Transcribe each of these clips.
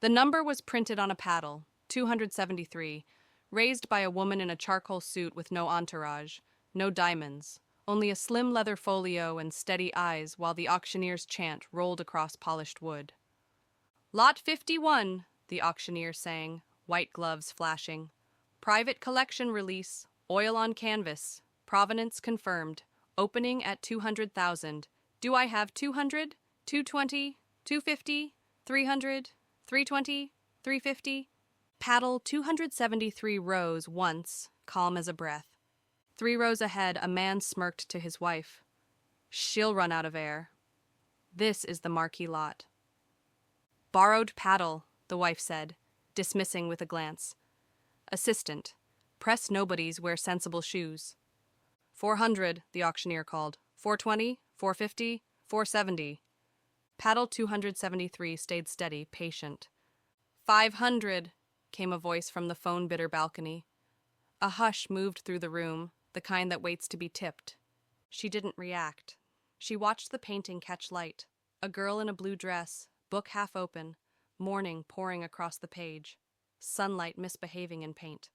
The number was printed on a paddle, 273, raised by a woman in a charcoal suit with no entourage, no diamonds, only a slim leather folio and steady eyes while the auctioneer's chant rolled across polished wood. Lot 51, the auctioneer sang, white gloves flashing. Private collection release, oil on canvas, provenance confirmed, opening at 200,000. Do I have 200, 220, 250, 300, 320, 350? Paddle 273 rose once, calm as a breath. 3 rows ahead, a man smirked to his wife. She'll run out of air. This is the marquee lot. Borrowed paddle, the wife said, dismissing with a glance. Assistant, press nobodies wear sensible shoes. 400, the auctioneer called. 420, 450, 470. Paddle 273 stayed steady, patient. 500, came a voice from the phone-bidder balcony. A hush moved through the room, the kind that waits to be tipped. She didn't react. She watched the painting catch light. A girl in a blue dress, book half open, morning pouring across the page, sunlight misbehaving in paint.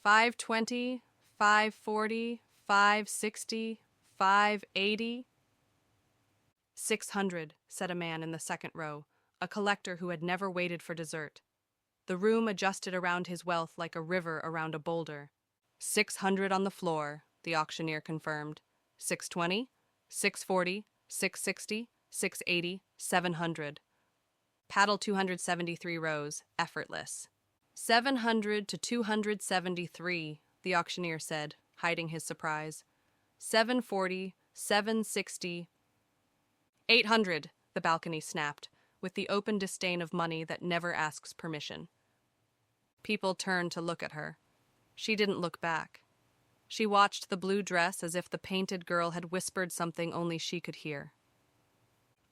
520, 540, 560, 580. 600, said a man in the second row, a collector who had never waited for dessert. The room adjusted around his wealth like a river around a boulder. 600 on the floor, the auctioneer confirmed. 620, 640, 660, 680, 700. Paddle 273 rose, effortless. 700 to 273, the auctioneer said, hiding his surprise. 740, 760. 800, the balcony snapped, with the open disdain of money that never asks permission. People turned to look at her. She didn't look back. She watched the blue dress as if the painted girl had whispered something only she could hear.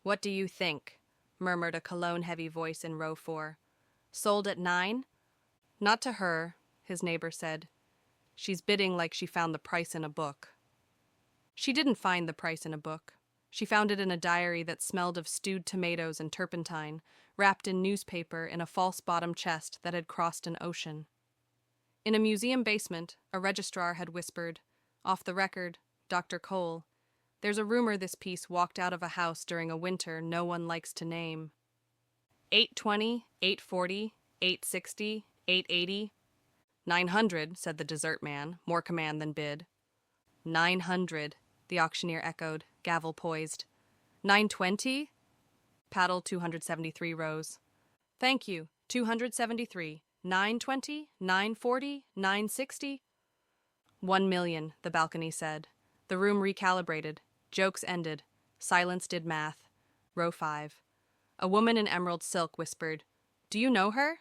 What do you think? Murmured a cologne-heavy voice in row 4. Sold at 9? Not to her, his neighbor said. She's bidding like she found the price in a book. She didn't find the price in a book. She found it in a diary that smelled of stewed tomatoes and turpentine, wrapped in newspaper in a false-bottom chest that had crossed an ocean. In a museum basement, a registrar had whispered, off the record, Dr. Cole, there's a rumor this piece walked out of a house during a winter no one likes to name. 820, 840, 860, 880. 900, said the dessert man, more command than bid. 900, the auctioneer echoed, gavel poised. 920? Paddle 273 rose. Thank you, 273. 920, 940, 960. 1 million, the balcony said. The room recalibrated. Jokes ended. Silence did math. Row 5. A woman in emerald silk whispered, Do you know her?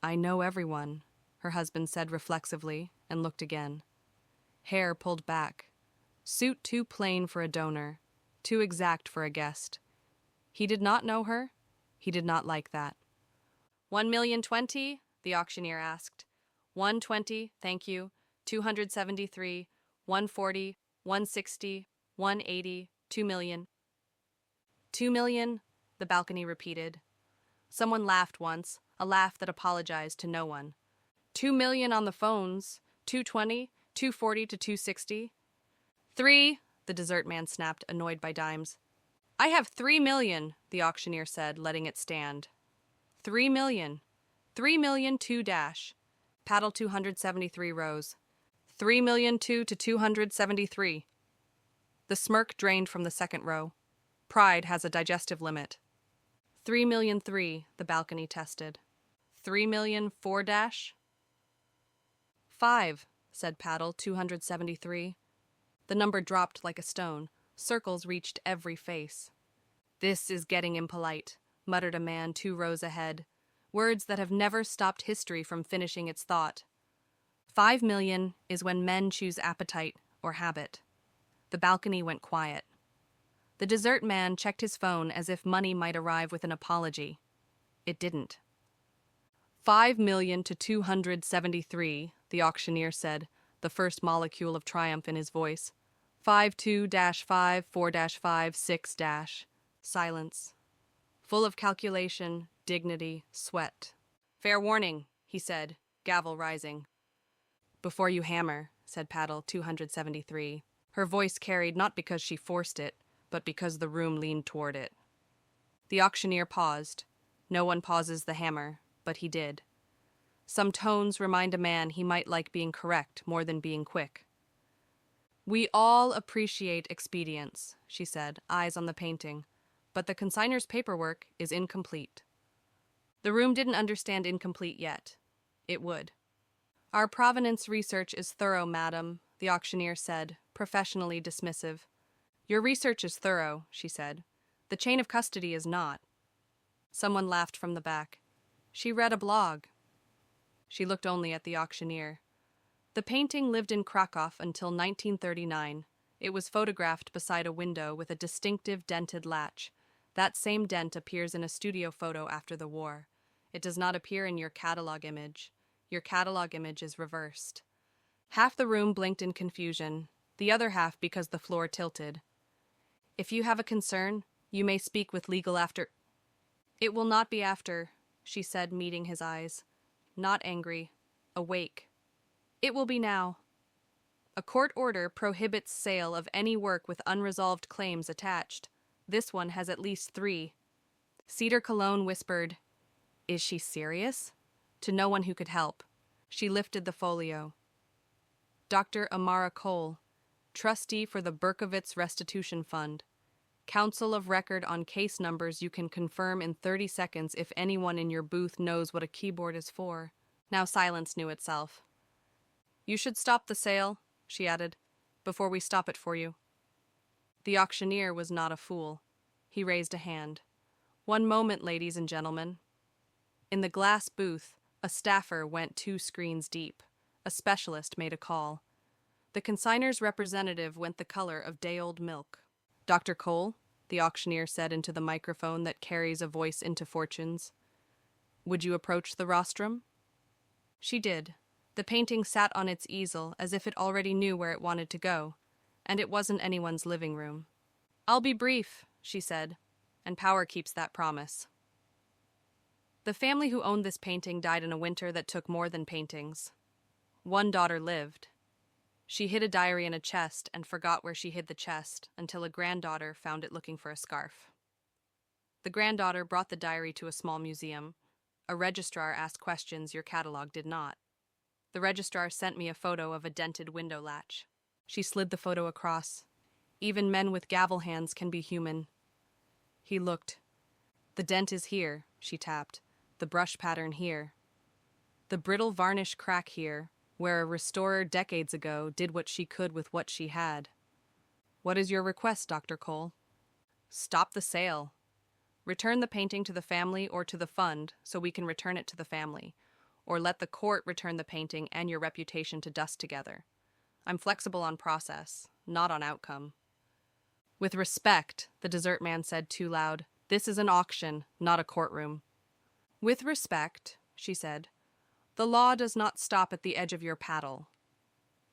I know everyone, her husband said reflexively, and looked again. Hair pulled back. Suit too plain for a donor, too exact for a guest. He did not know her. He did not like that. 1,020,000, the auctioneer asked. 120, thank you. 273, 140, 160, 180, 2 million. 2 million, the balcony repeated. Someone laughed once, a laugh that apologized to no one. 2 million on the phones, 220, 240 to 260. 3, the dessert man snapped, annoyed by dimes. I have 3 million, the auctioneer said, letting it stand. 3 million. 3 million 2 dash. Paddle 273 rose. 3 million 2 to 273. The smirk drained from the second row. Pride has a digestive limit. 3 million 3, the balcony tested. 3 million 4 dash. 5, said Paddle 273. The number dropped like a stone. Circles reached every face. This is getting impolite, muttered a man 2 rows ahead. Words that have never stopped history from finishing its thought. 5 million is when men choose appetite or habit. The balcony went quiet. The dessert man checked his phone as if money might arrive with an apology. It didn't. 5 million to 273, the auctioneer said, the first molecule of triumph in his voice. 52-5, 4-5, 6-. Silence. Full of calculation, dignity, sweat. Fair warning, he said, gavel rising. Before you hammer, said Paddle 273. Her voice carried not because she forced it, but because the room leaned toward it. The auctioneer paused. No one pauses the hammer, but he did. Some tones remind a man he might like being correct more than being quick. We all appreciate expedience, she said, eyes on the painting, but the consignor's paperwork is incomplete. The room didn't understand incomplete yet. It would. Our provenance research is thorough, madam, the auctioneer said, professionally dismissive. Your research is thorough, she said. The chain of custody is not. Someone laughed from the back. She read a blog. She looked only at the auctioneer. The painting lived in Krakow until 1939. It was photographed beside a window with a distinctive dented latch. That same dent appears in a studio photo after the war. It does not appear in your catalog image. Your catalog image is reversed. Half the room blinked in confusion, the other half because the floor tilted. If you have a concern, you may speak with legal after. It will not be after, she said, meeting his eyes. Not angry, awake. It will be now. A court order prohibits sale of any work with unresolved claims attached. This one has at least 3. Cedar Cologne whispered, "Is she serious?" to no one who could help. She lifted the folio. Dr. Amara Cole, trustee for the Berkowitz Restitution Fund. Counsel of record on case numbers you can confirm in 30 seconds if anyone in your booth knows what a keyboard is for. Now silence knew itself. You should stop the sale, she added, before we stop it for you. The auctioneer was not a fool. He raised a hand. One moment, ladies and gentlemen. In the glass booth, a staffer went 2 screens deep. A specialist made a call. The consignor's representative went the color of day-old milk. Dr. Cole, the auctioneer said into the microphone that carries a voice into fortunes. Would you approach the rostrum? She did. The painting sat on its easel as if it already knew where it wanted to go, and it wasn't anyone's living room. I'll be brief, she said, and power keeps that promise. The family who owned this painting died in a winter that took more than paintings. One daughter lived. She hid a diary in a chest and forgot where she hid the chest until a granddaughter found it looking for a scarf. The granddaughter brought the diary to a small museum. A registrar asked questions your catalog did not. The registrar sent me a photo of a dented window latch. She slid the photo across. Even men with gavel hands can be human. He looked. The dent is here, she tapped. The brush pattern here. The brittle varnish crack here, where a restorer decades ago did what she could with what she had. What is your request, Dr. Cole? Stop the sale. Return the painting to the family or to the fund so we can return it to the family, or let the court return the painting and your reputation to dust together. I'm flexible on process, not on outcome. With respect, the dessert man said too loud, this is an auction, not a courtroom. With respect, she said, the law does not stop at the edge of your paddle.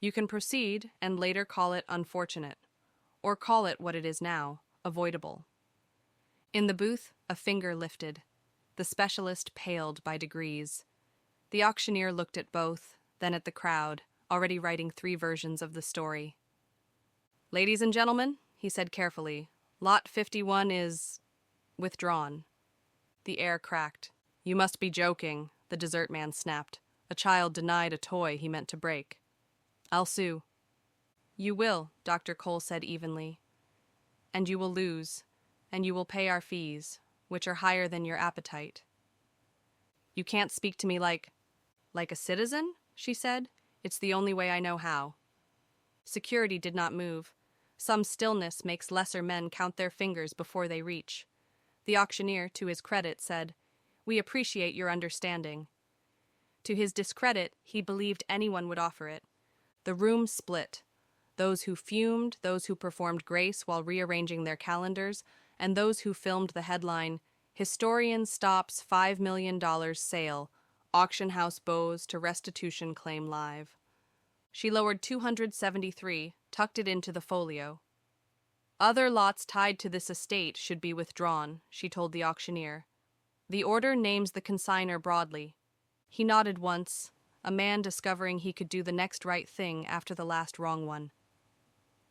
You can proceed and later call it unfortunate, or call it what it is now, avoidable. In the booth, a finger lifted. The specialist paled by degrees. The auctioneer looked at both, then at the crowd, already writing 3 versions of the story. Ladies and gentlemen, he said carefully, lot 51 is withdrawn. The air cracked. You must be joking, the dessert man snapped. A child denied a toy he meant to break. I'll sue. You will, Dr. Cole said evenly. And you will lose, and you will pay our fees, which are higher than your appetite. You can't speak to me like a citizen, she said. It's the only way I know how. Security did not move. Some stillness makes lesser men count their fingers before they reach. The auctioneer, to his credit, said, We appreciate your understanding. To his discredit, he believed anyone would offer it. The room split. Those who fumed, those who performed grace while rearranging their calendars, and those who filmed the headline, Historian Stops $5 Million Sale, Auction House Bows to Restitution Claim Live. She lowered 273, tucked it into the folio. Other lots tied to this estate should be withdrawn, she told the auctioneer. The order names the consignor broadly. He nodded once, a man discovering he could do the next right thing after the last wrong one.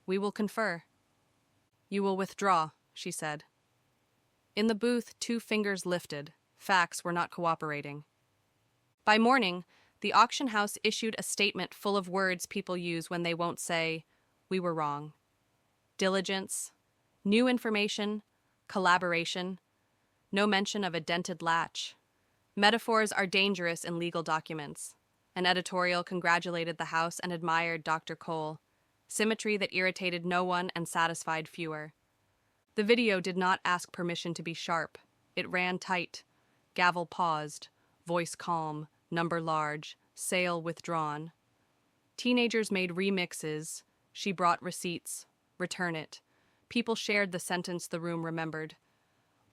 "We will confer." "You will withdraw," she said. In the booth, 2 fingers lifted. Facts were not cooperating. By morning, the auction house issued a statement full of words people use when they won't say, "We were wrong." Diligence, new information, collaboration, no mention of a dented latch. Metaphors are dangerous in legal documents. An editorial congratulated the house and admired Dr. Cole, symmetry that irritated no one and satisfied fewer. The video did not ask permission to be sharp. It ran tight. Gavel paused, voice calm, number large, sale withdrawn. Teenagers made remixes. She brought receipts. Return it. People shared the sentence the room remembered.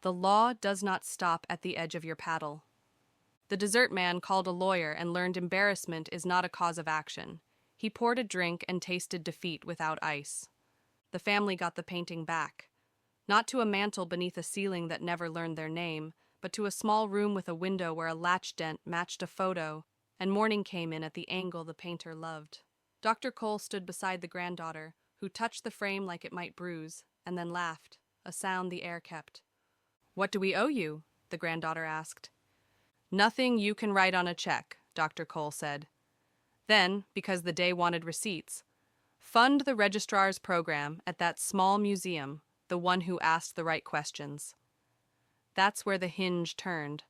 The law does not stop at the edge of your paddle. The dessert man called a lawyer and learned embarrassment is not a cause of action. He poured a drink and tasted defeat without ice. The family got the painting back. Not to a mantle beneath a ceiling that never learned their name, but to a small room with a window where a latch dent matched a photo, and morning came in at the angle the painter loved. Dr. Cole stood beside the granddaughter, who touched the frame like it might bruise, and then laughed, a sound the air kept. "What do we owe you?" the granddaughter asked. "Nothing you can write on a check," Dr. Cole said. Then, because the day wanted receipts, fund the registrar's program at that small museum, the one who asked the right questions. That's where the hinge turned.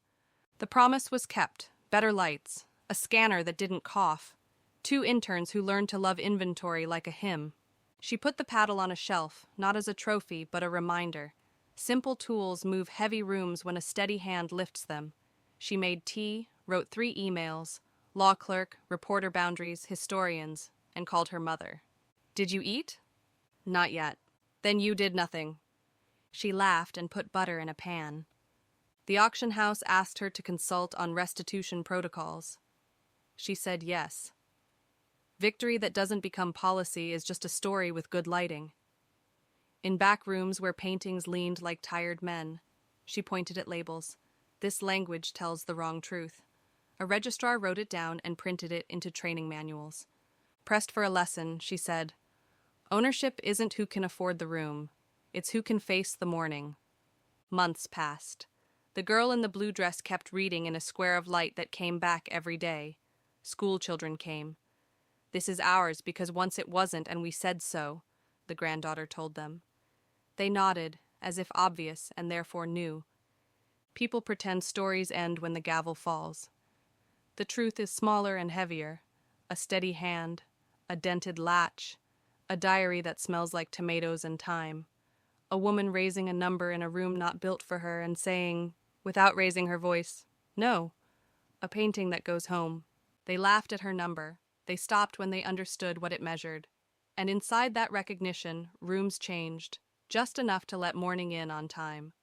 The promise was kept, better lights, a scanner that didn't cough, 2 interns who learned to love inventory like a hymn. She put the paddle on a shelf, not as a trophy, but a reminder. Simple tools move heavy rooms when a steady hand lifts them. She made tea, wrote 3 emails, law clerk, reporter boundaries, historians, and called her mother. "Did you eat?" "Not yet." "Then you did nothing." She laughed and put butter in a pan. The auction house asked her to consult on restitution protocols. She said yes. Victory that doesn't become policy is just a story with good lighting. In back rooms where paintings leaned like tired men, she pointed at labels. "This language tells the wrong truth." A registrar wrote it down and printed it into training manuals. Pressed for a lesson, she said, "Ownership isn't who can afford the room. It's who can face the morning." Months passed. The girl in the blue dress kept reading in a square of light that came back every day. School children came. "This is ours because once it wasn't and we said so," the granddaughter told them. They nodded, as if obvious and therefore new. People pretend stories end when the gavel falls. The truth is smaller and heavier. A steady hand, a dented latch, a diary that smells like tomatoes and thyme. A woman raising a number in a room not built for her and saying, without raising her voice, "No." A painting that goes home. They laughed at her number. They stopped when they understood what it measured. And inside that recognition, rooms changed, just enough to let morning in on time.